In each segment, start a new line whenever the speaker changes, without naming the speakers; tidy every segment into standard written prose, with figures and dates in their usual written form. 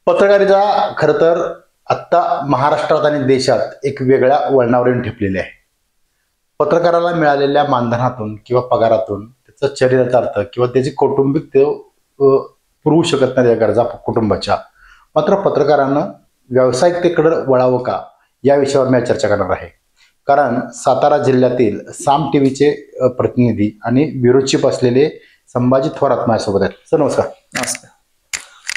पत्रकारिता खरं तर आत्ता महाराष्ट्रात आणि देशात एक वेगळ्या वळणावर येऊन ठेपलेली आहे. पत्रकाराला मिळालेल्या मानधनातून किंवा पगारातून त्याचा चरितार्थ अर्थ किंवा त्याची कौटुंबिक ते पुरवू शकत नाही त्या गरजा कुटुंबाच्या. मात्र पत्रकारानं व्यावसायिकतेकडे वळावं का या विषयावर मी चर्चा करणार आहे. कारण सातारा जिल्ह्यातील साम टीव्हीचे प्रतिनिधी आणि ब्युरो चीफ असलेले संभाजी थोरात माझ्यासोबत आहेत. सर नमस्कार.
नमस्कार.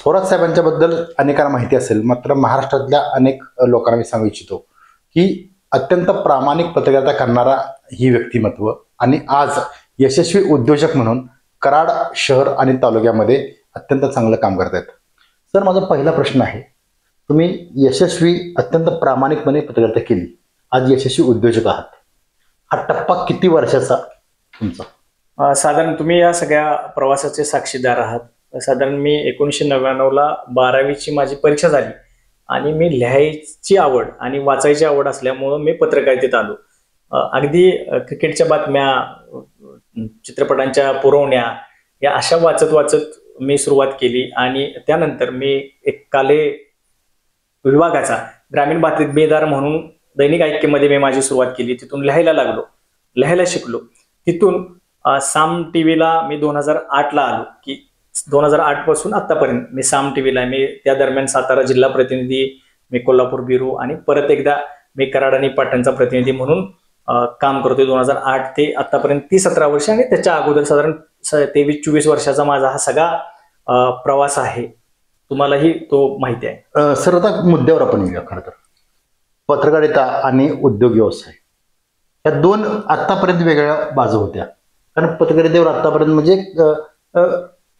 थोरात साहेबांच्या बद्दल अनेकांना माहिती असेल, मात्र महाराष्ट्रातल्या अनेक लोकांना मी सांगू इच्छितो की अत्यंत प्रामाणिक पत्रकारिता करणारा ही व्यक्तिमत्व आणि आज यशस्वी उद्योजक म्हणून कराड शहर आणि तालुक्यामध्ये अत्यंत चांगलं काम करत आहेत. सर माझा पहिला प्रश्न आहे, तुम्ही यशस्वी अत्यंत प्रामाणिकपणे पत्रकारिता केली, आज यशस्वी उद्योजक आहात, हा टप्पा किती वर्षाचा तुमचा?
साधारण तुम्ही या सगळ्या प्रवासाचे साक्षीदार आहात. साधारण मी 1999ला 12वीची माझी परीक्षा झाली आणि मी लिहायची आवड आणि वाचायची आवड असल्यामुळं मी पत्रकारितेत आलो. अगदी क्रिकेटच्या बातम्या, चित्रपटांच्या पुरवण्या या अशा वाचत वाचत मी सुरुवात केली आणि त्यानंतर मी एक काले विभागाचा ग्रामीण बातमीदार म्हणून दैनिक ऐक्यमध्ये मी माझी सुरुवात केली. तिथून लिहायला लागलो, लिहायला शिकलो. तिथून साम टीव्हीला मी 2008ला आलो की 2008 पासून आतापर्यंत मी साम टीव्हीला. मी त्या दरम्यान सातारा जिल्हा प्रतिनिधी, मी कोल्हापूर ब्युरो आणि परत एकदा मी कराड आणि पाटणचा प्रतिनिधी म्हणून काम करतोय. 2008 ते आतापर्यंत 30-17 वर्ष आणि त्याच्या अगोदर साधारण 23-24 वर्षाचा माझा हा सगळा प्रवास आहे. तुम्हालाही तो माहिती आहे.
सर आता मुद्द्यावर आपण येऊया. खरं तर पत्रकारिता आणि उद्योग व्यवसाय या दोन आतापर्यंत वेगळ्या बाजू होत्या. कारण पत्रकारितेवर आतापर्यंत म्हणजे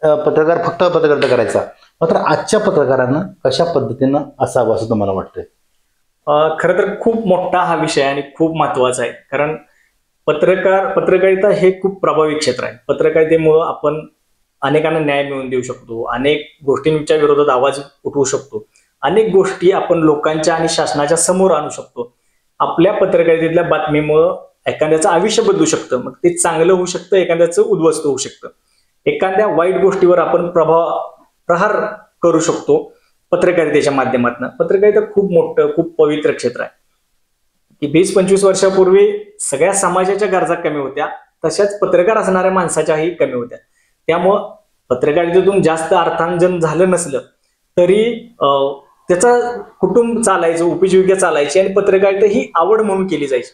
पत्रकार फक्त पत्रकारिता करायचा, मात्र आजच्या पत्रकारांना कशा पद्धतीनं असावं असं तुम्हाला वाटतंय?
खरं तर खूप मोठा हा विषय आणि खूप महत्वाचा आहे. कारण पत्रकारिता हे खूप प्रभावी क्षेत्र आहे. पत्रकारितेमुळं आपण अनेकांना न्याय मिळवून देऊ शकतो, अनेक गोष्टींच्या विरोधात आवाज उठवू शकतो, अनेक गोष्टी आपण लोकांच्या आणि शासनाच्या समोर आणू शकतो. आपल्या पत्रकारितेतल्या बातमीमुळं एखाद्याचं आयुष्य बदलू शकतं, मग ते चांगलं होऊ शकतं, एखाद्याचं उद्ध्वस्त होऊ शकतं. एखाद्या वाईट गोष्टीवर आपण प्रहार करू शकतो पत्रकारितेच्या माध्यमातून. पत्रकारिता खूप मोठं, खूप पवित्र क्षेत्र आहे की 20-25 वर्षापूर्वी सगळ्या समाजाच्या गरजा कमी होत्या, तशाच पत्रकार असणाऱ्या माणसाच्याही कमी होत्या. त्यामुळं पत्रकारितेतून जास्त अर्थार्जन झालं नसलं तरी त्याचं कुटुंब चालायचं, उपजीविका चालायची आणि पत्रकारिता ही आवड म्हणून केली जायची.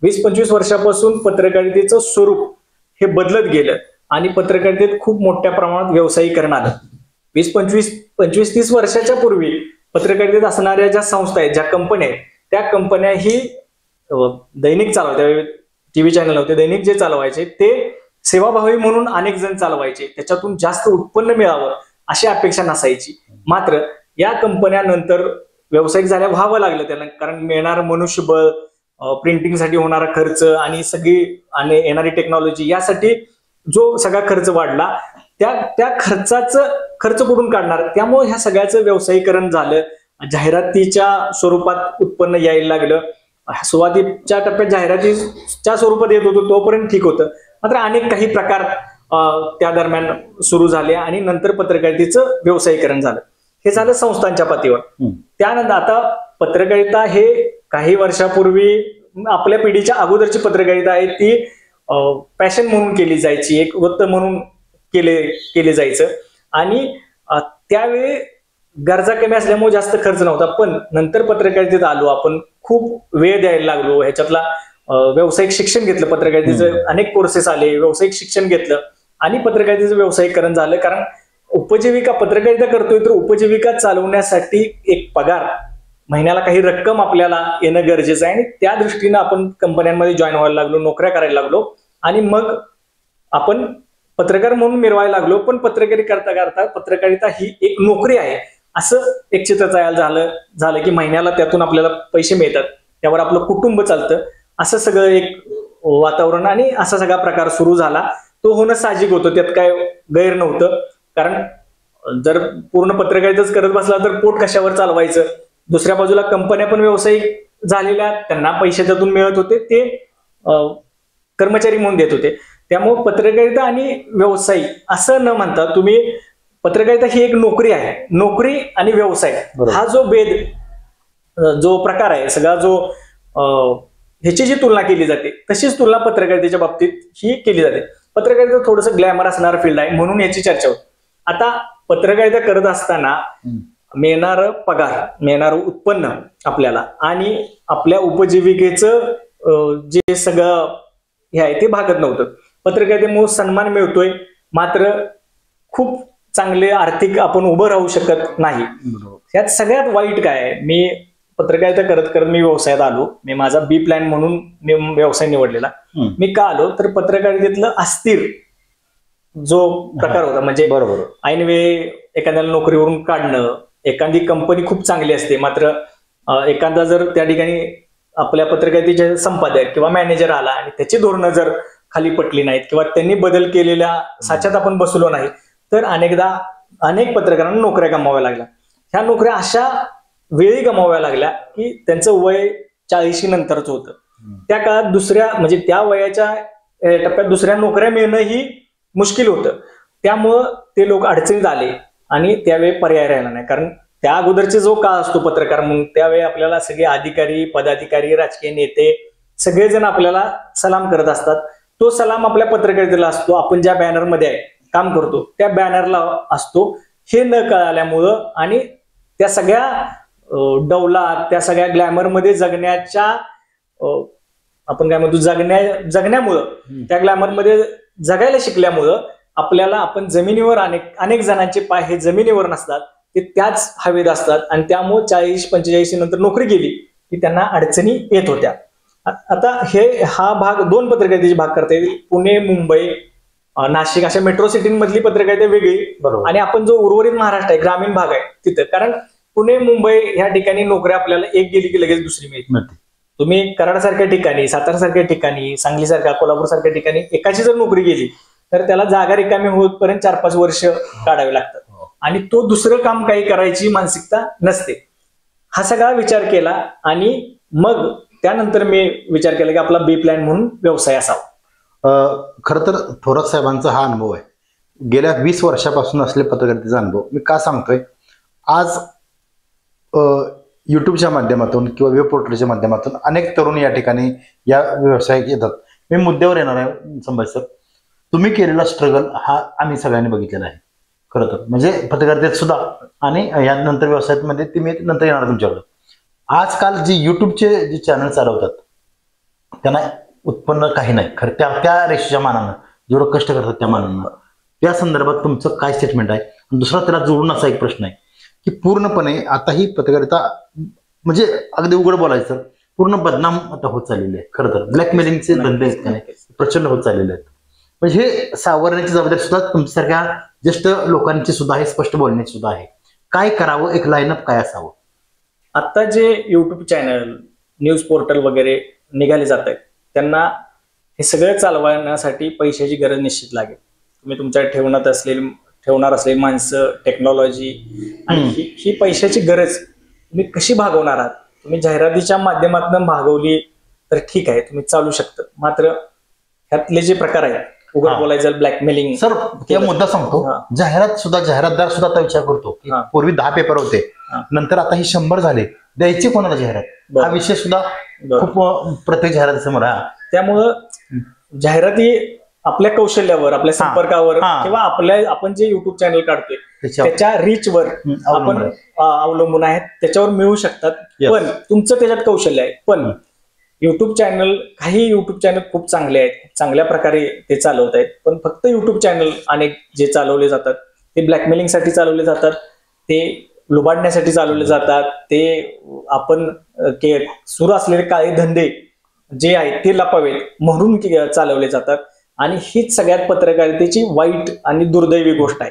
20-25 वर्षापासून पत्रकारितेचं स्वरूप हे बदलत गेलं आणि पत्रकारितेत खूप मोठ्या प्रमाणात व्यावसायिकरण आलं. 20-25-30 वर्षाच्या पूर्वी पत्रकारितेत असणाऱ्या ज्या संस्था आहेत, ज्या कंपन्या आहेत, त्या कंपन्या ही दैनिक चालवत्या. टीव्ही चॅनल नव्हते, दैनिक जे चालवायचे ते सेवाभावी म्हणून अनेक जण चालवायचे, त्याच्यातून जास्त उत्पन्न मिळावं अशी अपेक्षा नसायची. मात्र या कंपन्या नंतर व्यावसायिक झाल्या व्हावं लागलं त्यांना, कारण मिळणारं मनुष्यबळ, प्रिंटिंगसाठी होणारा खर्च आणि सगळी आणि येणारी टेक्नॉलॉजी यासाठी जो सगळा खर्च वाढला, त्या खर्च कुठून काढणार? त्यामुळे ह्या सगळ्याचं व्यावसायिकरण झालं. जाहिरातीच्या स्वरूपात उत्पन्न यायला लागलं. सुरुवातीच्या टप्प्यात जाहिरातीच्या स्वरूपात येत होतं तोपर्यंत ठीक होतं, मात्र अनेक काही प्रकार त्या दरम्यान सुरू झाले आणि नंतर पत्रकारितेचं व्यावसायिकरण झालं. हे झालं संस्थांच्या पातळीवर. त्यानंतर आता पत्रकारिता हे काही वर्षापूर्वी आपल्या पिढीच्या अगोदरची पत्रकारिता आहे ती पॅशन म्हणून केली जायची, एक वृत्त म्हणून केले जायचं आणि त्यावेळी गरजा कमी असल्यामुळे जास्त खर्च नव्हता. पण नंतर पत्रकारितेत आलो आपण, खूप वेळ द्यायला लागलो. ह्याच्यातला व्यावसायिक शिक्षण घेतलं, पत्रकारितेचं अनेक कोर्सेस आले, व्यावसायिक शिक्षण घेतलं आणि पत्रकारितेचं व्यावसायिकरण झालं. कारण उपजीविका पत्रकारिता करतोय तर उपजीविका चालवण्यासाठी एक पगार, महिन्याला काही रक्कम आपल्याला येणं गरजेचं आहे आणि त्या दृष्टीनं आपण कंपन्यांमध्ये जॉईन व्हायला लागलो, नोकऱ्या करायला लागलो आणि मग आपण पत्रकार म्हणून मिरवायला लागलो. पण पत्रकारिता ही एक नोकरी आहे असं एक चित्र तयार झालं की महिन्याला त्यातून आपल्याला पैसे मिळतात, त्यावर आपलं कुटुंब चालतं, असं सगळं एक वातावरण आणि असा सगळा प्रकार सुरू झाला. तो होणं साहजिक होतं, त्यात काय गैर नव्हतं. कारण जर पूर्ण पत्रकारिताच करत बसला तर पोट कशावर चालवायचं? दुसऱ्या बाजूला कंपन्या पण व्यावसायिक झालेल्या, त्यांना पैसे त्यातून मिळत होते, ते कर्मचारी म्हणून देत होते. त्यामुळे पत्रकारिता आणि व्यवसायिक असं न म्हणता तुम्ही पत्रकारिता ही एक नोकरी आहे. नोकरी आणि व्यवसाय
बरोबर.
हा जो जो प्रकार आहे, सगळा जो ह्याची जी तुलना केली जाते तशीच तुलना पत्रकारितेच्या बाबतीत ही केली जाते. पत्रकारिता थोडंसं ग्लॅमर असणारं फील्ड आहे म्हणून याची चर्चा होते. आता पत्रकारिता करत असताना मिळणारं पगार, मिळणारं उत्पन्न आपल्याला आणि आपल्या उपजीविकेचं जे सगळं हे आहे ते भागत नव्हतं. पत्रकारितेमुळे सन्मान मिळतोय, मात्र खूप चांगले आर्थिक आपण उभं राहू शकत नाही. यात सगळ्यात वाईट काय आहे, मी पत्रकारिता करत करत मी व्यवसायात आलो. मी माझा बी प्लॅन म्हणून मी व्यवसाय निवडलेला. मी का आलो तर पत्रकारितेतलं अस्थिर जो प्रकार होता, म्हणजे
बरोबर,
ऐनवेळी एखाद्याला नोकरीवरून काढणं. एखादी कंपनी खूप चांगली असते, मात्र एखादा जर त्या ठिकाणी आपल्या पत्रकारितेचे संपादक किंवा मॅनेजर आला आणि त्याची धोरणं जर खाली पटली नाहीत किंवा त्यांनी बदल केलेल्या साच्यात आपण बसलो नाही, तर अनेक पत्रकारांना नोकऱ्या गमाव्या लागल्या. ह्या नोकऱ्या अशा वेळी गमाव्या लागल्या की त्यांचं वय 40 नंतरच होतं. त्या काळात म्हणजे त्या वयाच्या टप्प्यात दुसऱ्या नोकऱ्या मिळणं ही मुश्किल होतं. त्यामुळं ते लोक अडचणीत आले आणि त्यावेळी पर्याय राहिला नाही. कारण त्या अगोदरचे जो काळ असतो पत्रकार म्हणून, त्यावेळी आपल्याला सगळे अधिकारी, पदाधिकारी, राजकीय नेते सगळेजण आपल्याला सलाम करत असतात. तो सलाम आपल्या पत्रकारितेला असतो. आपण ज्या बॅनरमध्ये काम करतो त्या बॅनरला असतो. हे न कळाल्यामुळं आणि त्या सगळ्या डौलात, त्या सगळ्या ग्लॅमरमध्ये जगण्याच्या आपण काय म्हणतो जगण्यामुळं, त्या ग्लॅमरमध्ये जगायला शिकल्यामुळं आपल्याला आपण जमिनीवर अनेक जणांचे पाय हे जमिनीवर नसतात, ते त्याच हवेत असतात आणि त्यामुळे 40-45 नंतर नोकरी गेली की त्यांना अडचणी येत होत्या. आता हा भाग 2 पत्रकारितेचे भाग करता येईल. पुणे, मुंबई, नाशिक अशा मेट्रो सिटींमधली पत्रकारिता वेगळी आणि आपण जो उर्वरित महाराष्ट्र आहे, ग्रामीण भाग आहे तिथं. कारण पुणे, मुंबई ह्या ठिकाणी नोकऱ्या आपल्याला एक गेली की लगेच दुसरी मिळते. तुम्ही कराड सारख्या ठिकाणी, सातारा सारख्या ठिकाणी, सांगली सारख्या, कोल्हापूर सारख्या ठिकाणी एकाची जर नोकरी गेली तर त्याला जागा रिकामी होतपर्यंत 4-5 वर्ष काढावी लागतात आणि तो दुसरं काम काही करायची मानसिकता नसते. हा सगळा विचार केला आणि मग त्यानंतर मी विचार केला की आपला बी प्लॅन म्हणून व्यवसाय असावा.
खरं तर थोरात साहेबांचा हा अनुभव आहे. गेल्या 20 वर्षापासून असलेला पत्रकारितेचा अनुभव मी का सांगतोय, आज युट्यूबच्या माध्यमातून किंवा वेब पोर्टलच्या माध्यमातून अनेक तरुण या ठिकाणी या व्यवसायात येतात. मी मुद्द्यावर येणार आहे संभाजी सर. तुम्ही केलेला स्ट्रगल हा आम्ही सगळ्यांनी बघितलेला आहे खरं तर, म्हणजे पत्रकारितेत सुद्धा आणि यानंतर व्यवसायामध्ये ती मी नंतर येणार तुमच्याकडे. आजकाल जे युट्यूबचे जे चॅनल चालवतात त्यांना उत्पन्न काही नाही खरं, त्या रेषेच्या मानानं जेवढं कष्ट करतात त्या मानानं. त्या संदर्भात तुमचं काय स्टेटमेंट आहे? दुसरा त्याला जोडून असा एक प्रश्न आहे की पूर्णपणे आता ही पत्रकारिता म्हणजे अगदी उघड बोलायचं पूर्ण बदनाम आता होत चाललेली आहे. खरं तर ब्लॅकमेलिंगचे धंदे प्रचंड होत चाललेले आहेत. म्हणजे हे सावरण्याची जबाबदारी सुद्धा तुमच्यासारख्या ज्येष्ठ लोकांची सुद्धा आहे, स्पष्ट बोलण्याची सुद्धा आहे. काय करावं, एक लाईनअप काय असावं?
आता जे युट्यूब चॅनल, न्यूज पोर्टल वगैरे निघाले जात आहेत त्यांना हे सगळं चालवण्यासाठी पैशाची गरज निश्चित लागेल. तुम्ही तुमच्या ठेवणार असलेली माणसं, टेक्नॉलॉजी आणि ही पैशाची गरज तुम्ही कशी भागवणार आहात? तुम्ही जाहिरातीच्या माध्यमातून भागवली तर ठीक आहे, तुम्ही चालू शकता. मात्र ह्यातले जे प्रकार आहेत, उघड बोलायचं ब्लॅकमेलिंग.
सर त्या मुद्दा सांगतो, जाहिरातदार सुद्धा आता विचार करतो की पूर्वी 10 पेपर होते, नंतर आता ही 100 झाले, द्यायची कोणाला जाहिरात? हा विषय सुद्धा खूप प्रत्येक जाहिराती समोर आहे.
त्यामुळं जाहिराती आपल्या कौशल्यावर, आपल्या संपर्कावर किंवा आपण जे युट्यूब चॅनल काढतोय त्याच्या रीचवर आपण अवलंबून आहेत, त्याच्यावर मिळू शकतात. पण तुमचं त्याच्यात कौशल्य आहे. पण काही युट्यूब चॅनल खूप चांगले आहेत, चांगल्या प्रकारे ते चालवत आहेत. पण फक्त युट्यूब चॅनल अनेक जे चालवले जातात ते ब्लॅकमेलिंगसाठी चालवले जातात, ते लुबाडण्यासाठी चालवले जातात, ते आपण सुरू असलेले काळे धंदे जे आहेत ते लपावेत म्हणून चालवले जातात. आणि हीच सगळ्यात पत्रकारितेची वाईट आणि दुर्दैवी गोष्ट आहे.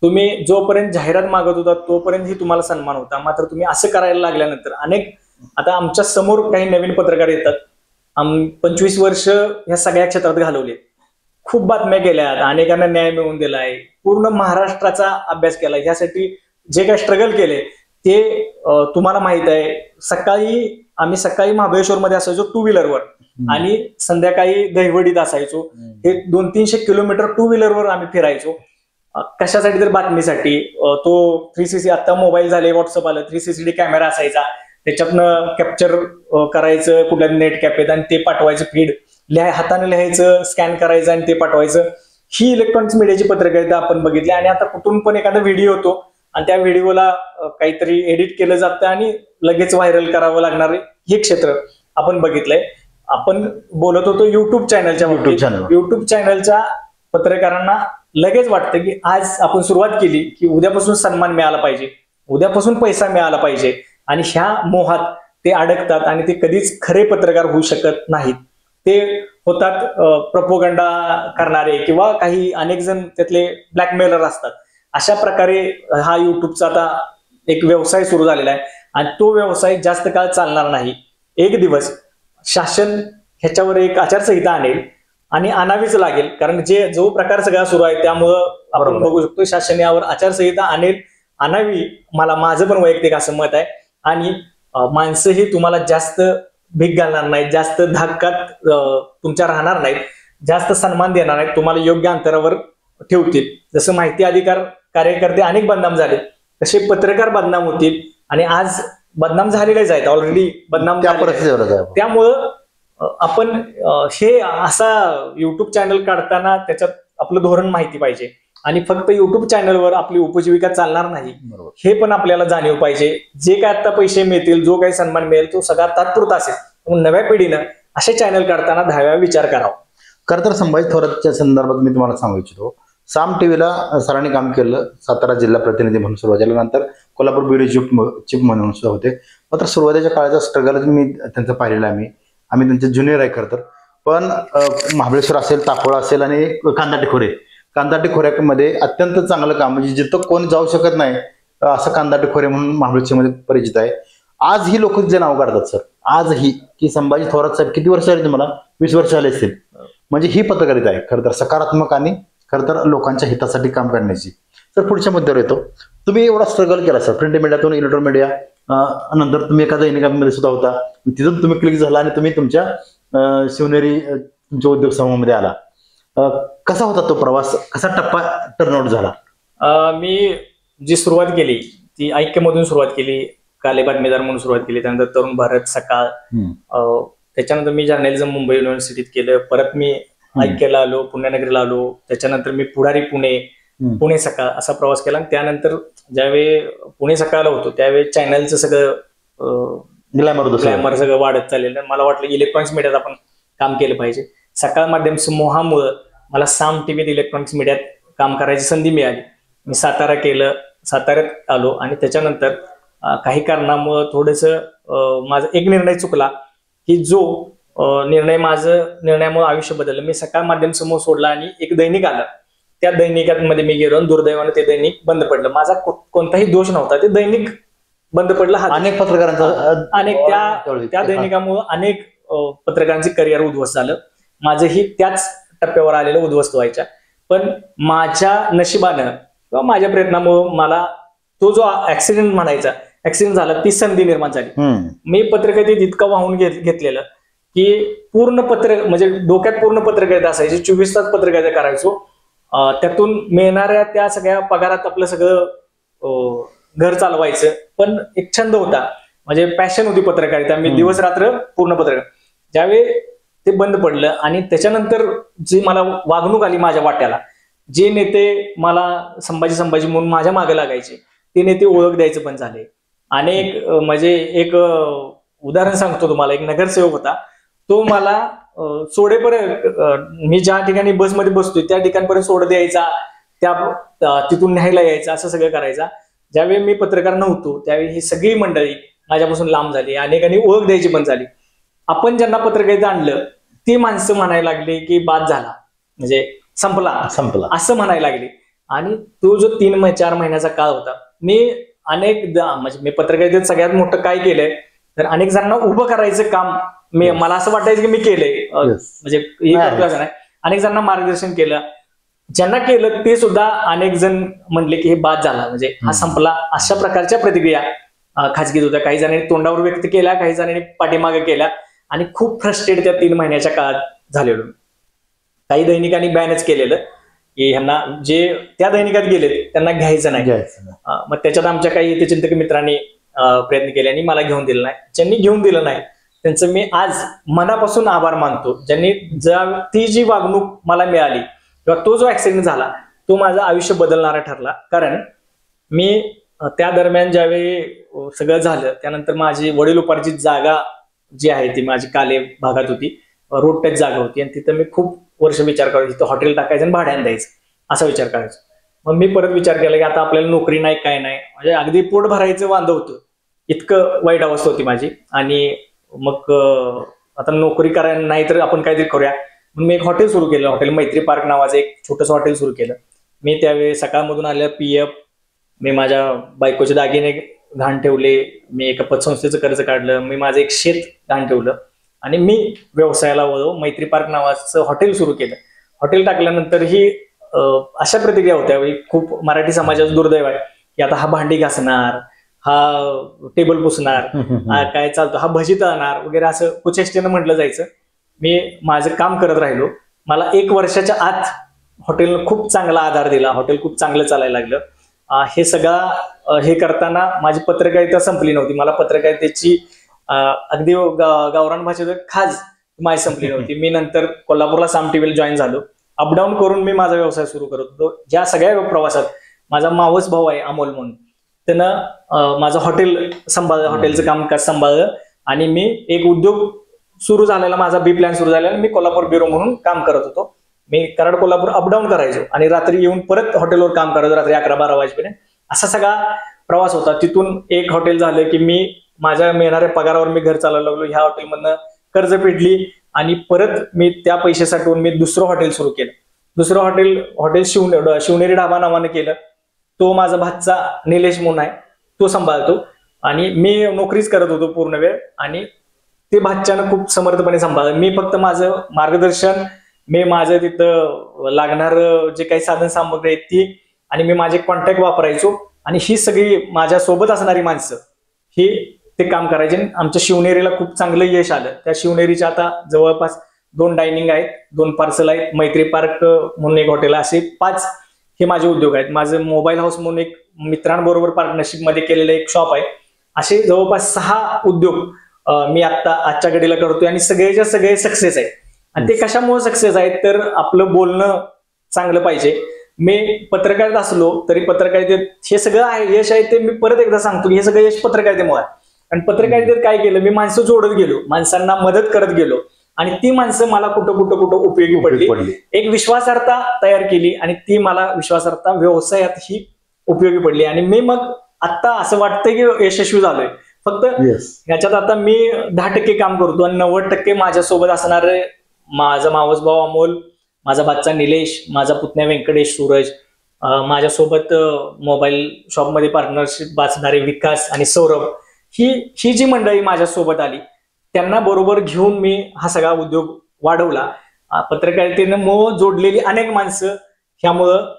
तुम्ही जोपर्यंत जाहिरात मागत होता तोपर्यंत ही तुम्हाला सन्मान होता, मात्र तुम्ही असं करायला लागल्यानंतर आता आमच्या समोर काही नवीन पत्रकार येतात. 25 वर्ष ह्या सगळ्या क्षेत्रात घालवले, खूप बातम्या केल्यात, अनेकांना न्याय मिळवून दिलाय, पूर्ण महाराष्ट्राचा अभ्यास केला. ह्यासाठी जे काही स्ट्रगल केले ते तुम्हाला माहित आहे. आम्ही सकाळी महाबळेश्वरमध्ये असायचो 2 व्हीलरवर आणि संध्याकाळी दहिवडीत असायचो. हे 200-300 किलोमीटर 2 व्हीलरवर आम्ही फिरायचो. कशासाठी तर बातमीसाठी तो 360 आता मोबाईल झाले, व्हॉट्सअप आलं, 360 कॅमेरा असायचा, त्याच्यातनं कॅप्चर करायचं कुठल्या नेट कॅफेत आणि ते पाठवायचं फीड, हाताने लिहायचं, स्कॅन करायचं आणि ते पाठवायचं. ही इलेक्ट्रॉनिक्स मीडियाची पत्रकारिता आपण बघितली. आणि आता कुठून पण एखादा व्हिडिओ होतो आणि त्या व्हिडिओला काहीतरी एडिट केलं जातं आणि लगेच व्हायरल करावं लागणार हे क्षेत्र आपण बघितलंय. आपण बोलत होतो युट्यूब चॅनलच्या युट्यूब चॅनलच्या पत्रकारांना लगेच वाटतं की आज आपण सुरुवात केली की उद्यापासून सन्मान मिळाला पाहिजे, उद्यापासून पैसा मिळाला पाहिजे, आणि ह्या मोहात ते अडकतात आणि ते कधीच खरे पत्रकार होऊ शकत नाहीत. ते होतात प्रपोगंडा करणारे किंवा काही अनेक जण त्यातले ब्लॅकमेलर असतात. अशा प्रकारे हा युट्यूबचा आता एक व्यवसाय सुरू झालेला आहे आणि तो व्यवसाय जास्त काळ चालणार नाही. एक दिवस शासन ह्याच्यावर एक आचारसंहिता आणेल आणि आणावीच लागेल, कारण जो प्रकार सगळा सुरू आहे त्यामुळं आपण बघू शकतो शासन यावर आचारसंहिता आणावी. माझं पण वैयक्तिक असं मत आहे. आणि माणसंही तुम्हाला जास्त भीक घालणार नाहीत, जास्त धाकात तुमच्या राहणार नाहीत, जास्त सन्मान देणार नाहीत, तुम्हाला योग्य अंतरावर ठेवतील. जसं माहिती अधिकार कार्यकर्ते अनेक बदनाम झाले तसे पत्रकार बदनाम होतील आणि आज बदनाम झालेलेच आहेत, ऑलरेडी बदनाम झाले. त्यामुळं आपण हे असा युट्यूब चॅनल काढताना त्याच्यात आपलं धोरण माहिती पाहिजे आणि फक्त युट्यूब चॅनलवर आपली उपजीविका चालणार नाही हे पण आपल्याला जाणीव पाहिजे. जे काय आता पैसे मिळतील, जो काही सन्मान मिळेल तो सगळा तात्पुरता असेल. नव्या पिढीनं असे चॅनल काढताना 10व्या विचार करावा.
खरं तर संभाजी थोरातच्या संदर्भात मी तुम्हाला सांगू इच्छितो, साम टीव्हीला सरांनी काम केलं, सातारा जिल्हा प्रतिनिधी म्हणून सुरुवातीला, नंतर कोल्हापूर ब्युरो चीफ म्हणून सुद्धा होते. मात्र सुरुवातीच्या काळाचा स्ट्रगल मी त्यांचं पाहिलेलं आहे. आम्ही त्यांचे ज्युनियर आहे खरं तर. पण महाबळेश्वर असेल, तापोळा असेल आणि कांदाटे खोऱ्यामध्ये अत्यंत चांगलं काम, म्हणजे जिथं कोण जाऊ शकत नाही असं कांदाटे खोरे म्हणून महाबळेश्वरमध्ये परिचित आहे. आज ही लोक जे नाव काढतात सर, आजही की संभाजी थोरात साहेब किती वर्ष आले तुम्हाला? 20 वर्ष आले असतील. म्हणजे ही पत्रकारिता आहे खरं तर सकारात्मक आणि खरं तर लोकांच्या हितासाठी काम करण्याची. तर पुढच्या मुद्द्यावर येतो. तुम्ही एवढा स्ट्रगल केला सर, प्रिंट मीडियातून इलेक्ट्रॉनिक मीडिया, नंतर तुम्ही एखाद्या मध्ये सुद्धा होता, तिथून तुम्ही क्लिक झाला आणि तुम्ही तुमच्या शिवनेरी तुमच्या उद्योग समूहामध्ये आला. कसा होता तो प्रवास, कसा टप्पा टर्नआउट झाला?
मी जी सुरुवात केली ती ऐक्यमधून सुरुवात केली, काले बातमीदार म्हणून सुरुवात केली, त्यानंतर तरुण भारत, सकाळ, त्याच्यानंतर मी जर्नलिझम मुंबई युनिव्हर्सिटीत केलं, परत मी ऐक्यला आलो, पुण्यनगरीला आलो, त्याच्यानंतर मी पुढारी पुणे सकाळ असा प्रवास केला. आणि त्यानंतर ज्यावेळी पुणे सकाळला होतो त्यावेळी चॅनलचं सगळं ग्लॅमर सगळं वाढत चाललेलं. मला वाटलं इलेक्ट्रॉनिक्स मीडियात आपण काम केलं पाहिजे. सकाळ माध्यम समूहामुळं मला साम टीव्हीत इलेक्ट्रॉनिक्स मीडियात काम करायची संधी मिळाली. मी साताऱ्यात आलो आणि त्याच्यानंतर काही कारणामुळं थोडंसं माझा एक निर्णय चुकला की जो निर्णयामुळे आयुष्य बदललं. मी सकाळ माध्यम समूह सोडला आणि एक दैनिक आलं. त्या दैनिकामध्ये मी गेलो, दुर्दैवाने ते दैनिक बंद पडलं. माझा कोणताही दोष नव्हता, ते दैनिक बंद पडलं.
अनेक पत्रकारांचा
त्या दैनिकामुळे अनेक पत्रकारांचे करिअर उद्ध्वस्त झालं. माझंही त्याच टप्प्यावर आलेलं उद्ध्वस्त व्हायच्या. पण माझ्या नशिबानं किंवा माझ्या प्रयत्नामुळे मला तो जो ऍक्सिडेंट झाला ती संधी निर्माण झाली. मी पत्रकारितेत इतकं वाहून घेतलेलं की पूर्ण म्हणजे डोक्यात पूर्ण पत्रकारिता असायची, 24 तास पत्रकारिता करायचो. त्यातून मिळणाऱ्या त्या सगळ्या पगारात आपलं सगळं घर चालवायचं. पण एक छंद होता, म्हणजे पॅशन होती पत्रकारिता. मी दिवस रात्र पूर्ण पत्रकार. ज्यावेळी ते बंद पडलं आणि त्याच्यानंतर जी मला वागणूक आली माझ्या वाट्याला, जे नेते मला संभाजी म्हणून माझ्या मागे लागायचे ते नेते ओळख द्यायचं पण झाले. अनेक म्हणजे एक उदाहरण सांगतो तुम्हाला. एक नगरसेवक होता, तो मला सोडेपर्यंत, मी ज्या ठिकाणी बसमध्ये बसतोय त्या ठिकाणपर्यंत सोड द्यायचा, तिथून न्यायला यायचा, असं सगळं करायचा. ज्यावेळी मी पत्रकार नव्हतो त्यावेळी ही सगळी मंडळी माझ्यापासून लांब झाली, अनेकांनी ओळख द्यायची पण झाली. आपण ज्यांना पत्रकारिता आणलं ती माणसं म्हणायला लागली की बाद झाला, म्हणजे संपला असं म्हणायला लागली. आणि तो जो 3-4 महिन्याचा काळ होता, मी म्हणजे मी पत्रकारितेत सगळ्यात मोठं काय केलंय तर अनेक जणांना उभं करायचं काम मला असं वाटायचं की मी केलंय. म्हणजे अनेक जणांना मार्गदर्शन केलं. ज्यांना केलं ते सुद्धा अनेक जण म्हणले की हे बाद झाला, म्हणजे हा संपला. अशा प्रकारच्या प्रतिक्रिया खाजगीत होत्या. काही जणांनी तोंडावर व्यक्त केल्या, काही जणांनी पाठीमागे केल्या आणि खूप फ्रस्ट्रेट त्या 3 महिन्याच्या काळात झालेलो. काही दैनिकांनी बॅनच केलेलं की ह्यांना जे त्या दैनिकात गेले त्यांना घ्यायचं नाही.
घ्यायचं नाही.
मग त्याच्यात आमच्या काही हितचिंतक मित्रांनी प्रयत्न केले आणि मला घेऊन दिलं नाही. ज्यांनी घेऊन दिलं नाही त्यांचं मी आज मनापासून आभार मानतो. ज्यांनी ती जी वागणूक मला मिळाली किंवा तो जो ऍक्सिडेंट झाला तो माझं आयुष्य बदलणारा ठरला. कारण मी त्या दरम्यान ज्यावेळी सगळं झालं त्यानंतर माझी वडिलोपार्जित जागा जी आहे ती माझी काले भागात होती, रोड टच जागा होती आणि तिथं मी खूप वर्ष विचार करायचो तिथं हॉटेल टाकायचं आणि भाड्याने द्यायचं असा विचार करायचो. मग मी परत विचार केला की आता आपल्याला नोकरी नाही काय नाही, म्हणजे अगदी पोट भरायचं वांद होतं, इतकं वाईट अवस्था होती माझी. आणि मग आता नोकरी करायला नाही तर आपण काहीतरी करूया म्हणून मी एक हॉटेल सुरू केलं. हॉटेल मैत्री पार्क नावाचं एक छोटंसं हॉटेल सुरू केलं. मी त्यावेळी सकाळमधून आलेलं PF, मी माझ्या बायकोचे दागिने घाण ठेवले, मी एका पतसंस्थेचं कर्ज काढलं, मी माझं एक शेत घाण ठेवलं आणि मी व्यवसायाला वळलो. मैत्री पार्क नावाचं हॉटेल सुरू केलं. हॉटेल टाकल्यानंतर ही अशा प्रतिक्रिया होत्या खूप मराठी समाजाचं दुर्दैव आहे की आता हा भांडी घासणार, हा टेबल पुसणार, हा काय चालतो, हा भजी तळणार वगैरे असं कुचेष्टेनं म्हटलं जायचं. मी माझं काम करत राहिलो. मला 1 वर्षाच्या आत हॉटेलनं खूप चांगला आधार दिला. हॉटेल खूप चांगलं चालायला लागलं. हे सगळं हे करताना माझी पत्रकारिता संपली नव्हती. मला पत्रकारितेची अगदी गावरान भाषेत खाज माझी संपली नव्हती. मी नंतर कोल्हापूरला साम टीव्हीला जॉईन झालो. अपडाऊन करून मी माझा व्यवसाय सुरू करत होतो. ज्या सगळ्या प्रवासात माझा मावस भाऊ आहे अमोल म्हणून, त्यानं माझं हॉटेल सांभाळलं, हॉटेलचं कामकाज सांभाळलं आणि मी एक उद्योग सुरू झालेला, माझा बी प्लॅन सुरू झालेला. मी कोल्हापूर ब्युरो म्हणून काम करत होतो. मी कराड कोल्हापूर अपडाऊन करायचो आणि रात्री येऊन परत हॉटेलवर काम करायचो रात्री 11-12 वाजेपर्यंत. असा सगळा प्रवास होता. तिथून एक हॉटेल झालं की मी माझ्या मिळणाऱ्या पगारावर मी घर चालवायला लागलो. ह्या हॉटेलमधनं कर्ज फेडली आणि परत मी त्या पैसे साठवून मी दुसरं हॉटेल सुरू केलं. दुसरं हॉटेल शिवनेरी ढाबा नावानं केलं. तो माझा भाचा निलेश म्हणून आहे, तो सांभाळतो आणि मी नोकरीच करत होतो पूर्ण वेळ आणि ते भाच्यानं खूप समर्थपणे सांभाळलं. मी फक्त माझं मार्गदर्शन, मी माझं तिथं लागणार जे काही साधन सामग्री आहेत ती आणि मी माझे कॉन्टॅक्ट वापरायचो आणि ही सगळी माझ्या सोबत असणारी माणसं ही ते काम करायचे. आमच्या शिवनेरीला खूप चांगलं यश आलं. त्या शिवनेरीच्या आता जवळपास 2 डायनिंग आहेत, 2 पार्सल आहेत, मैत्री पार्क म्हणून एक हॉटेल, असे 5 हे माझे उद्योग आहेत. माझं मोबाईल हाऊस म्हणून एक मित्रांबरोबर पार्टनरशिप मध्ये केलेलं एक शॉप आहे. असे जवळपास 6 उद्योग मी आता आजच्या घडीला करतोय आणि सगळेच्या सगळे सक्सेस आहेत. आणि ते कशामुळे सक्सेस आहेत तर आपलं बोलणं चांगलं पाहिजे. मी पत्रकारिता असलो तरी पत्रकारितेत हे सगळं आहे यश आहे ते मी परत एकदा सांगतो की हे सगळं यश पत्रकारितेमुळे आहे. आणि पत्रकारितेत काय केलं, मी माणसं जोडत गेलो, माणसांना मदत करत गेलो आणि ती माणसं मला कुठं कुठं कुठं उपयोगी पडली. एक विश्वासार्हता तयार केली आणि ती मला विश्वासार्हता व्यवसायात ही उपयोगी पडली. आणि मी मग आता असं वाटतंय की यशस्वी झालोय. फक्त ह्याच्यात आता मी 10% काम करतो आणि 90% माझ्यासोबत असणारे माझा मावस भाऊ अमोल, माझा भाचा निलेश, माझा पुतण्या व्यंकटेश, सूरज, माझ्यासोबत मोबाईल शॉपमध्ये पार्टनरशिप असणारे विकास आणि सौरभ, ही जी मंडळी माझ्यासोबत आली त्यांना बरोबर घेऊन मी हा सगळा उद्योग वाढवला. पत्रकारितेनं मोह जोडलेली अनेक माणसं ह्यामुळं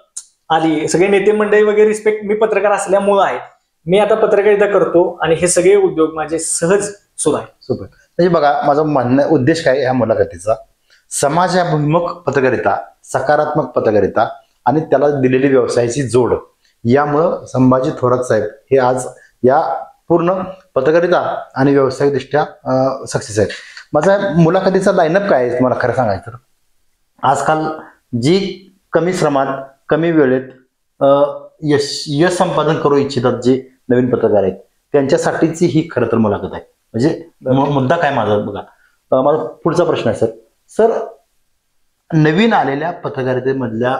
आली. सगळे नेते मंडळी वगैरे रिस्पेक्ट मी पत्रकार असल्यामुळं आहे. मी आता पत्रकारिता करतो आणि हे सगळे उद्योग माझे सहज सुरू आहे.
सुपर. म्हणजे बघा, माझा म्हणणं उद्देश काय ह्या मुलाखतीचा, समाजाभिमुख पत्रकारिता, सकारात्मक पत्रकारिता आणि त्याला दिलेली व्यवसायाची जोड, यामुळं संभाजी थोरात साहेब हे आज या पूर्ण पत्रकारिता आणि व्यावसायिकदृष्ट्या सक्सेस आहेत. माझा मुलाखतीचा लाईनअप काय आहे मला खरं सांगायचं तर, आजकाल जी कमी श्रमात कमी वेळेत यश संपादन करू इच्छितात जे नवीन पत्रकार आहेत त्यांच्यासाठीची ही खरं तर मुलाखत आहे. म्हणजे मुद्दा काय माझा बघा, माझा पुढचा प्रश्न आहे सर, नवीन आलेल्या पत्रकारितेमधल्या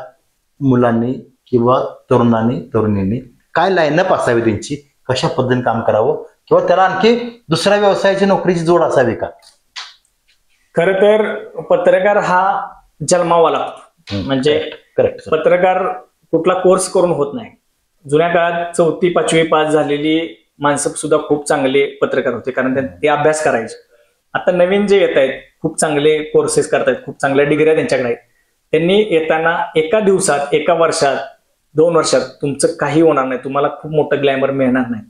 मुलांनी किंवा तरुणींनी काय लाईनअप असावी त्यांची, कशा पद्धतीने काम करावं किंवा त्याला आणखी दुसऱ्या व्यवसायाची नोकरीची जोड असावी का?
खरं तर पत्रकार हा जन्मावा लागतो. म्हणजे
करेक्ट.
पत्रकार कुठला कोर्स करून होत नाही. जुन्या काळात 4वी 5वी पास झालेली माणसं सुद्धा खूप चांगले पत्रकार होते कारण ते अभ्यास करायचे. आता नवीन जे येत आहेत खूप चांगले कोर्सेस करतायत, खूप चांगल्या डिग्र्या त्यांच्याकडे आहेत. त्यांनी येताना एका दिवसात, एका वर्षात, 2 वर्षात तुमचं काही होणार नाही. तुम्हाला खूप मोठं ग्लॅमर मिळणार नाही.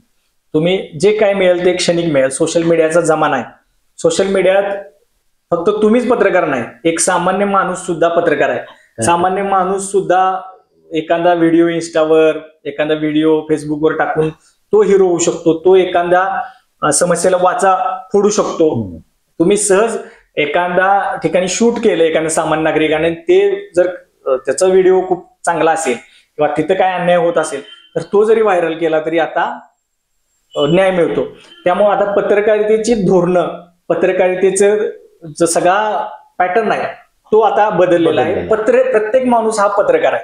तुम्ही जे काय मिळेल ते क्षणिक मिळेल. सोशल मीडियाचा जमाना आहे. सोशल मीडियात फक्त तुम्हीच पत्रकार नाही, एक सामान्य माणूस सुद्धा पत्रकार आहे. सामान्य माणूस सुद्धा एखादा व्हिडिओ इंस्टावर, एखादा व्हिडिओ फेसबुकवर टाकून तो हिरो होऊ शकतो, तो एखाद्या समस्येला वाचा फोडू शकतो. तुम्ही सहज एखादा ठिकाणी शूट केलं एखाद्या सामान्य नागरिकाने, ते जर त्याचा व्हिडिओ खूप चांगला असेल किंवा तिथं काय अन्याय होत असेल तर तो जरी व्हायरल केला तरी आता न्याय मिळतो. त्यामुळे आता पत्रकारितेची धोरणं, पत्रकारितेचं जो सगळा पॅटर्न आहे तो आता बदललेला आहे. प्रत्येक माणूस हा पत्रकार आहे.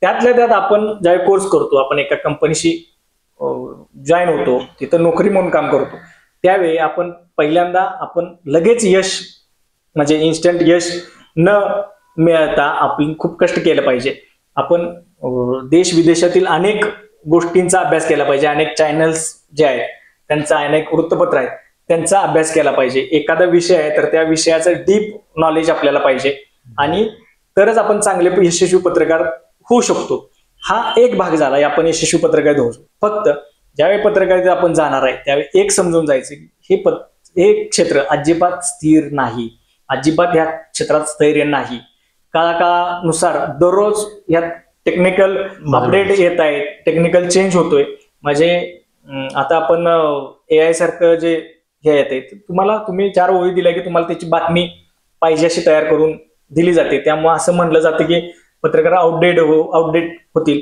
त्यातल्या त्यात आपण ज्यावेळी कोर्स करतो, आपण एका कंपनीशी जॉईन होतो, तिथं नोकरी म्हणून काम करतो, त्यावेळी आपण पहिल्यांदा आपण लगेच यश म्हणजे इन्स्टंट यश न मिळता आपण खूप कष्ट केलं पाहिजे. आपण देश विदेशातील अनेक गोष्टींचा अभ्यास केला पाहिजे, अनेक चॅनल्स जे आहेत त्यांचा, अनेक वृत्तपत्र आहेत त्यांचा अभ्यास केला पाहिजे. एखादा विषय आहे तर त्या विषयाचं डीप नॉलेज आपल्याला पाहिजे आणि तरच आपण चांगले यशस्वी पत्रकार होऊ शकतो. हा एक भाग झाला आपण यशस्वी पत्रकारित होऊ. फक्त ज्यावेळी पत्रकारितेत आपण जाणार आहे त्यावेळी एक समजून जायचं की हे क्षेत्र अजिबात स्थिर नाही, अजिबात ह्या क्षेत्रात स्थैर्य नाही. काळानुसार दररोज या टेक्निकल अपडेट येत आहेत, टेक्निकल चेंज होतोय. म्हणजे आता आपण AI सारखं जे हे येते, तुम्ही 4 ओळी दिल्या की तुम्हाला त्याची बातमी पाहिजे अशी तयार करून दिली जाते. त्यामुळे असं म्हणलं जातं की पत्रकार आउटडेट होतील.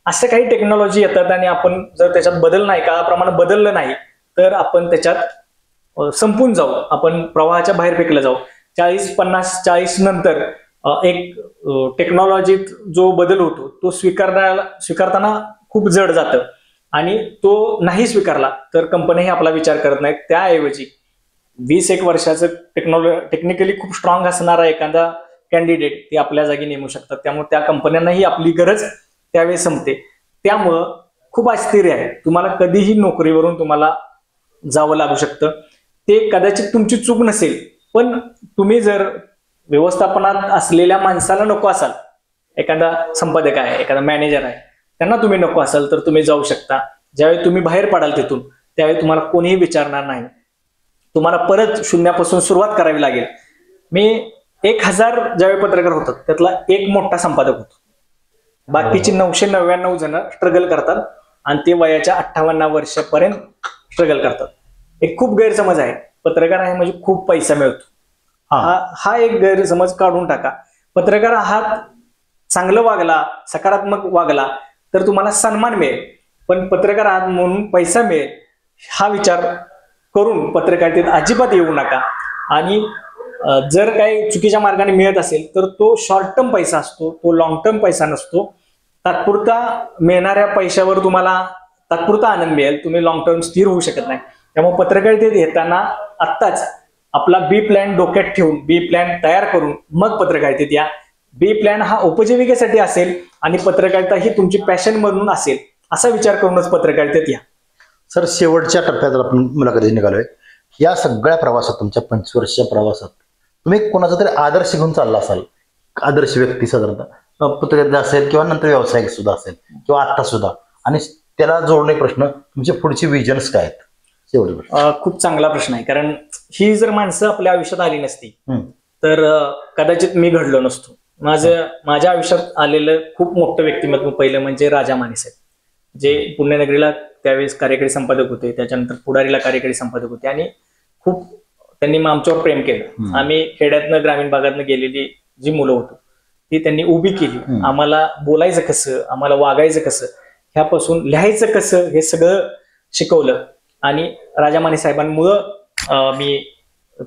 असं काही टेक्नॉलॉजी येतात आणि आपण जर त्याच्यात बदल नाही, काळाप्रमाणे बदललं नाही तर आपण त्याच्यात संपून जाऊ, आपण प्रवाहाच्या बाहेर फेकलं जाऊ. 40 नंतर एक टेक्नॉलॉजीत जो बदल होतो तो स्वीकारताना खूप जड जातं आणि तो नाही स्वीकारला तर कंपनीही आपला विचार करत नाहीत. त्याऐवजी 20-1 वर्षाचं टेक्निकली खूप स्ट्रॉंग असणारा एखादा कॅन्डिडेट ते आपल्या जागी नेमू शकतात. त्यामुळे त्या कंपन्यांनाही आपली गरज त्यावेळी संपते. त्यामुळं खूप अस्थिर आहे. तुम्हाला कधीही नोकरीवरून तुम्हाला जावं लागू शकतं. ते कदाचित तुमची चूक नसेल, पण तुम्ही जर व्यवस्थापनात असलेल्या माणसाला नको असाल, एखादा संपादक आहे, एखादा मॅनेजर आहे, त्यांना तुम्ही नको असाल तर तुम्ही जाऊ शकता. ज्यावेळी तुम्ही बाहेर पडाल तिथून त्यावेळी तुम्हाला कोणीही विचारणार नाही. तुम्हाला परत शून्यापासून सुरुवात करावी लागेल. मी 1000 ज्यावेळी पत्रकार होतात त्यातला एक मोठा संपादक होतो. बाकीचे 999 जण स्ट्रगल करतात आणि ते वयाच्या 58 वर्षापर्यंत स्ट्रगल करतात. एक खूप गैरसमज आहे, पत्रकार आहे म्हणजे खूप पैसा मिळतो. हा एक गैरसमज काढून टाका. पत्रकार आहात, चांगलं वागला, सकारात्मक वागला तर तुम्हाला सन्मान मिळेल, पण पत्रकार आहात म्हणून पैसा मिळेल हा विचार करून पत्रकारितेत अजिबात येऊ नका. आणि जर काही चुकीच्या मार्गाने मिळत असेल तर तो शॉर्ट टर्म पैसा असतो, तो लॉंग टर्म पैसा नसतो. तात्पुरता मिळणाऱ्या पैशावर तुम्हाला तात्पुरता आनंद मिळेल, तुम्ही लॉंग टर्म स्थिर होऊ शकत नाही. त्यामुळे पत्रकारितेत येताना आत्ताच आपला बी प्लॅन डोक्यात ठेवून, बी प्लॅन तयार करून मग पत्रकारितेत या. बी प्लॅन हा उपजीविकेसाठी असेल आणि पत्रकारिता ही तुमची पॅशन म्हणून असेल असा विचार करूनच पत्रकारितेत या.
सर, शेवटच्या टप्प्यात आपण मुलाखती निघालोय. या सगळ्या प्रवासात, तुमच्या 25 वर्षाच्या प्रवासात तुम्ही कोणाचा तरी आदर्श घेऊन चालला असाल, आदर्श व्यक्ती साधारणतः पत्रकारिता असेल किंवा नंतर व्यावसायिक सुद्धा असेल किंवा आता सुद्धा, आणि त्याला जोडणे प्रश्न, तुमचे पुढचे विजन्स काय आहेत?
खूप चांगला प्रश्न आहे. कारण ही जर माणसं आपल्या आयुष्यात आली नसती तर कदाचित मी घडलो नसतो. माझ्या आयुष्यात आलेलं खूप मोठं व्यक्तिमत्व पहिलं म्हणजे राजा माने साहेब, जे पुण्यनगरीला त्यावेळेस कार्यकारी संपादक होते, त्याच्यानंतर पुढारीला कार्यकारी संपादक होते आणि खूप त्यांनी आमच्यावर प्रेम केलं. आम्ही खेड्यातनं ग्रामीण भागातनं गेलेली जी मुलं होतो ती त्यांनी उभी केली. आम्हाला बोलायचं कसं, आम्हाला वागायचं कसं, ह्यापासून लिहायचं कसं हे सगळं शिकवलं. आणि राजा माने साहेबांमुळं मी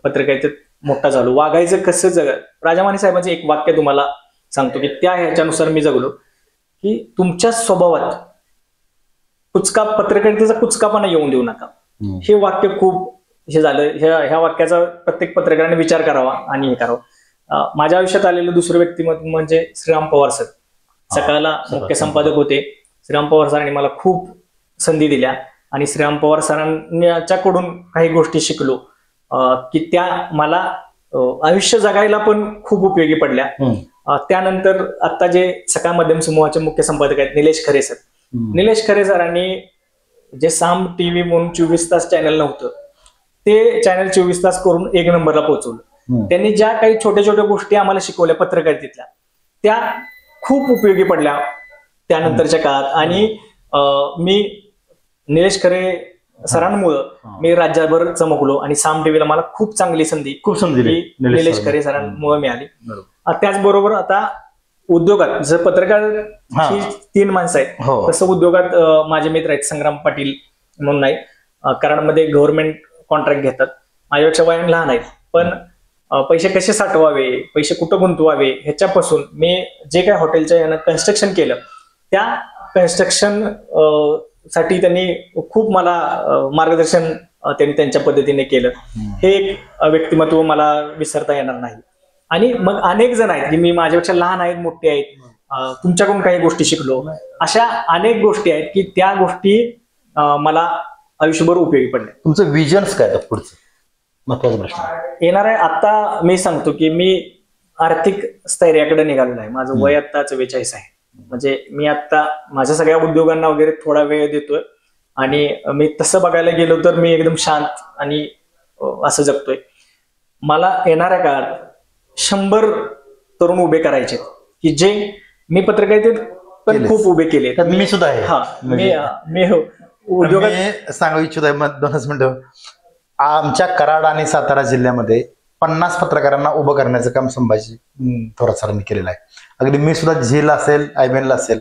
पत्रकारितेत मोठा झालो. वागायचं कसं राजा माने साहेबांचं एक वाक्य तुम्हाला सांगतो की त्या ह्याच्यानुसार मी जगलो की तुमच्या स्वभावात पत्रकारितेचा कुचकापणा येऊन देऊ नका. हे वाक्य खूप हे झालं. ह्या वाक्याचा प्रत्येक पत्रकाराने विचार करावा आणि हे करावं. माझ्या आयुष्यात आलेलं दुसरं व्यक्तिमत्व म्हणजे श्रीराम पवार सर. सकाळला मुख्य संपादक होते. श्रीराम पवार सरांनी मला खूप संधी दिल्या आणि श्रीराम पवार सरांच्याकडून काही गोष्टी शिकलो की त्या मला आयुष्य जगायला पण खूप उपयोगी पडल्या. त्यानंतर आता जे सकाळ माध्यम समूहाचे मुख्य संपादक आहेत निलेश खरे सर. निलेश खरे सरांनी जे साम टीव्ही म्हणून 24 तास चॅनल नव्हतं ते चॅनल 24 तास करून 1 नंबरला पोहोचवलं. त्यांनी ज्या काही छोट्या छोट्या गोष्टी आम्हाला शिकवल्या पत्रकारितेतल्या त्या खूप उपयोगी पडल्या त्यानंतरच्या काळात. आणि मी निलेश खरे सरांमुळं मी राज्यभर चमकलो आणि साम टीव्हीला मला खूप चांगली संधी निलेश खरे सरांमुळे मिळाली. त्याचबरोबर आता उद्योगात जसं पत्रकार ही 3 माणसं आहेत, तसं उद्योगात माझे मित्र आहेत. संग्राम पाटील म्हणून नाही, कराडमध्ये गव्हर्नमेंट कॉन्ट्रॅक्ट घेतात, माझ्यापेक्षा वयाने लहान आहेत, पण पैसे कसे साठवावे, पैसे कुठं गुंतवावे ह्याच्यापासून मी जे काय हॉटेलच्या यानं कन्स्ट्रक्शन केलं, त्या कन्स्ट्रक्शन साठी त्यांनी खूप मला मार्गदर्शन त्यांनी त्यांच्या पद्धतीने केलं. हे एक व्यक्तिमत्व मला विसरता येणार नाही. आणि मग अनेक जण आहेत की मी माझ्यापेक्षा लहान आहेत, मोठे आहेत, तुमच्याकडून काही गोष्टी शिकलो. अशा अनेक गोष्टी आहेत की त्या गोष्टी मला आयुष्यभर उपयोगी पडल्या.
तुमचं विजन्स काय पुढचं महत्वाचा प्रश्न
येणार आहे. आता मी सांगतो की मी आर्थिक स्थैर्याकडे निघालेलो आहे. माझं वय आता 44 आहे. म्हणजे मी आता माझ्या सगळ्या उद्योगांना वगैरे थोडा वेळ देतोय आणि मी तसं बघायला गेलो तर मी एकदम शांत आणि असं जगतोय. मला येणाऱ्या काळात 100 तरुण उभे करायचे की जे मी पत्रकारितेत पण खूप उभे केले.
मी सुद्धा आहे.
हा, मी उद्योगात
सांगू इच्छितो आहे. 2 मिनिटं. आमच्या कराड आणि सातारा जिल्ह्यामध्ये 50 पत्रकारांना उभं करण्याचं काम संभाजी थोरात सरांनी केलेलं आहे. अगदी मी सुद्धा झीला असेल, IBN ला असेल,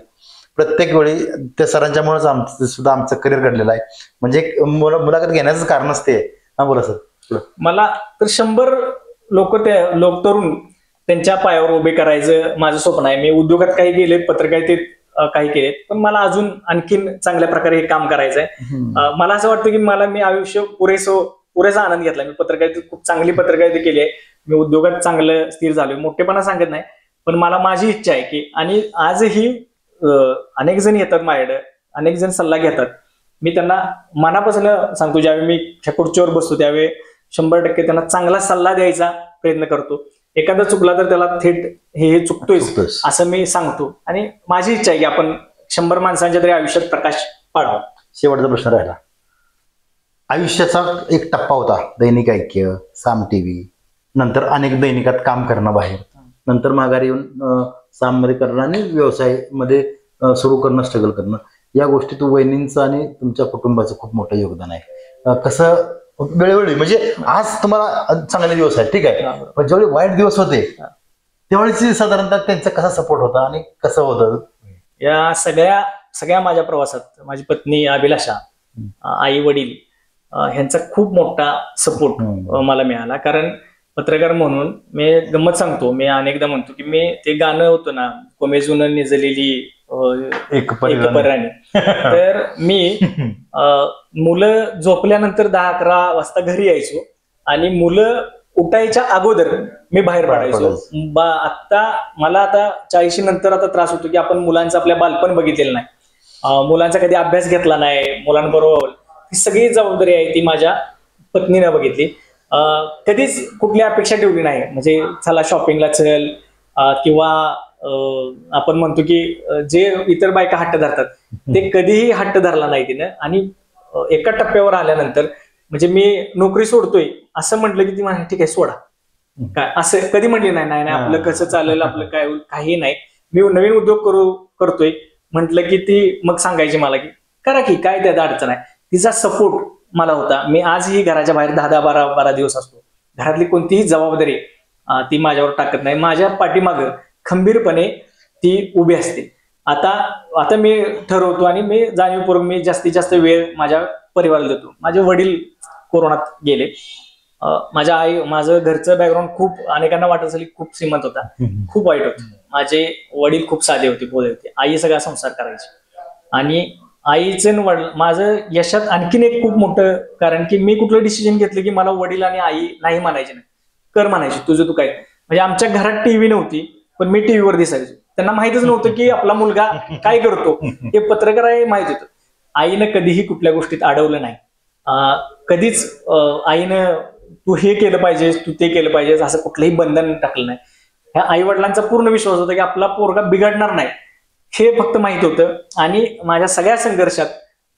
प्रत्येक वेळी त्या सरांच्यामुळेच आमचं करिअर घडलेलं आहे. म्हणजे एक मुलाखत घेण्याचं कारणच ते. हा बोला सर.
मला तर 100 लोक तरुण त्यांच्या पायावर उभे करायचं माझं स्वप्न आहे. मी उद्योगात काही केलेत, पत्रकारितेत काही केलेत, पण मला अजून आणखीन चांगल्या प्रकारे हे काम करायचं आहे. मला असं वाटतं की मी आयुष्य पुरेसा आनंद घेतला. मी पत्रकारितेत खूप चांगली पत्रकारिता केली आहे. मी उद्योगात चांगलं स्थिर झालोय. मोठेपणा सांगत नाही, पण मला माझी इच्छा आहे की, आणि आजही अनेक जण येतात माझ्याकडे, अनेक जण सल्ला घेतात. मी त्यांना मनापासून सांगतो, ज्यावेळी मी ह्या खुर्चीवर बसतो त्यावेळी 100% त्यांना चांगला सल्ला द्यायचा प्रयत्न करतो. एखादा चुकला तर त्याला थेट हे चुकतोय असं मी सांगतो. आणि माझी इच्छा आहे की आपण 100 माणसांच्या तरी आयुष्यात प्रकाश पाडावा.
शेवटचा प्रश्न राहिला. आयुष्याचा एक टप्पा होता दैनिक ऐक्य, साम टीव्ही, नंतर अनेक दैनिकात काम करणं बाहेर, नंतर माघारी येऊन साम मध्ये करणं आणि व्यवसायामध्ये सुरू करणं, स्ट्रगल करणं. या गोष्टीत वहिनींचं आणि तुमच्या कुटुंबाचं खूप मोठं योगदान आहे. कसं वेळोवेळी, म्हणजे आज तुम्हाला चांगले दिवस आहेत, ठीक आहे, पण ज्यावेळी वाईट दिवस होते त्यावेळेची साधारणतः त्यांचा कसा सपोर्ट होता आणि कसं होतं?
या सगळ्या माझ्या प्रवासात माझी पत्नी अभिलाषा, आई वडील ह्यांचा खूप मोठा सपोर्ट मला मिळाला. कारण पत्रकार म्हणून मी गंमत सांगतो, मी अनेकदा म्हणतो की मी ते गाणं होतं ना, कोमेजून निजलेली एक पराणी, तर मी मुलं झोपल्यानंतर 10-11 वाजता घरी यायचो आणि मुलं उठायच्या अगोदर मी बाहेर पडायचो. मला आता 40 नंतर आता त्रास होतो की आपण मुलांचं आपल्या बालपण बघितलेलं नाही, मुलांचा कधी अभ्यास घेतला नाही, मुलांबरोबर ही सगळी जबाबदारी आहे ती माझ्या पत्नीने बघितली. कधीच कुठली अपेक्षा ठेवली नाही, म्हणजे चला शॉपिंगला चल, किंवा आपण म्हणतो की जे इतर बायका हट्ट धरतात ते कधीही हट्ट धरला नाही तिनं. आणि एका टप्प्यावर आल्यानंतर, म्हणजे मी नोकरी सोडतोय असं म्हटलं की ती म्हणाली ठीक आहे सोडा, काय असं कधी म्हणली नाही, आपलं कसं चालेल, आपलं काय होईल, काही नाही, मी नवीन उद्योग करतोय म्हटलं की ती मग सांगायची मला की करा की काय त्यात अडचण आहे. तिचा सपोर्ट मला होता. मी आजही घराच्या बाहेर 10-12 दिवस असतो. घरातली कोणतीही जबाबदारी ती माझ्यावर टाकत नाही, माझ्या पाठीमागं खंबीरपणे ती उभी असते. आता मी ठरवतो आणि मी जाणीवपूर्वक मी जास्तीत जास्त वेळ माझ्या परिवाराला देतो. माझे वडील कोरोनात गेले. माझं घरचं बॅकग्राऊंड खूप अनेकांना वाटत असेल खूप श्रीमंत होता, खूप वाईट होतं. माझे वडील खूप साधे होते, बोलत होते. आई सगळा संसार करायची. आणि आईचं माझं यशात आणखीन एक खूप मोठं कारण की मी कुठलं डिसिजन घेतलं की मला वडील आणि आई नाही म्हणायचे, नाही कर म्हणायचे, तुझं तू काय. म्हणजे आमच्या घरात टीव्ही नव्हती, पण मी टीव्हीवर दिसायचो. त्यांना माहितच नव्हतं की आपला मुलगा काय करतो, हे पत्रकार आहे माहित होतं. आईनं कधीही कुठल्या गोष्टीत अडवलं नाही. कधीच आईनं तू हे केलं पाहिजेस, तू ते केलं पाहिजेस असं कुठलंही बंधन टाकलं नाही. ह्या आई वडिलांचा पूर्ण विश्वास होता की आपला पोरगा बिघडणार नाही, हे फक्त माहित होतं. आणि माझ्या सगळ्या संघर्षात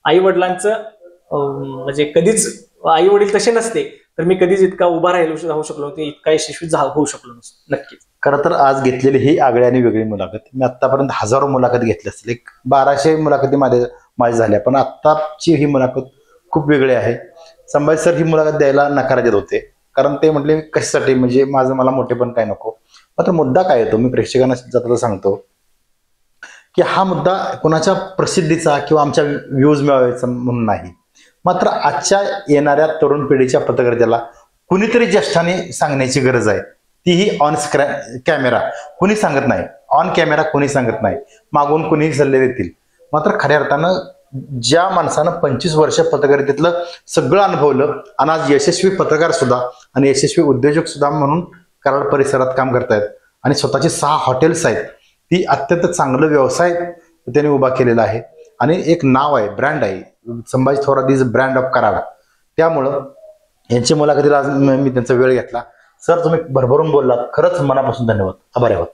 आई वडिलांचं म्हणजे कधीच आई वडील तसे नसते तर मी कधीच इतका उभा राहू शकलो नव्हते, इतका यशस्वी होऊ शकलो नसतो नक्कीच.
खरं तर आज घेतलेली ही आगळी आणि वेगळी मुलाखत, मी आतापर्यंत हजारो मुलाखत घेतली असतील, एक 1200 मुलाखती माझ्या झाल्या, पण आत्ताची ही मुलाखत खूप वेगळी आहे. संभाजी सर ही मुलाखत द्यायला नकार देत होते, कारण ते म्हटले कशासाठी, म्हणजे मला मोठेपण काय नको. मात्र मुद्दा काय येतो, मी प्रेक्षकांना जाताना सांगतो की हा मुद्दा कोणाच्या प्रसिद्धीचा किंवा आमच्या व्ह्यूज मिळवायचा म्हणून नाही, मात्र आजच्या येणाऱ्या तरुण पिढीच्या पत्रकारितेला कुणीतरी ज्येष्ठाने सांगण्याची गरज आहे. तीही ऑन कॅमेरा कुणी सांगत नाही, ऑन कॅमेरा कुणी सांगत नाही, मागून कुणीही सल्ले देतील. मात्र खऱ्या अर्थानं ज्या माणसानं 25 वर्ष पत्रकारितेतलं सगळं अनुभवलं आणि आज यशस्वी पत्रकार सुद्धा आणि यशस्वी उद्योजक सुद्धा म्हणून कराड परिसरात काम करतायत आणि स्वतःची 6 हॉटेल्स आहेत, ती अत्यंत चांगलं व्यवसाय त्यांनी उभा केलेला आहे आणि एक नाव आहे, ब्रँड आहे, Sambhaji Thorat is brand of Karad. त्यामुळं यांची मुलाखतीला आज मी त्यांचा वेळ घेतला. सर, तुम्ही भरभरून बोललात, खरंच मनापासून धन्यवाद, आभारी आहोत.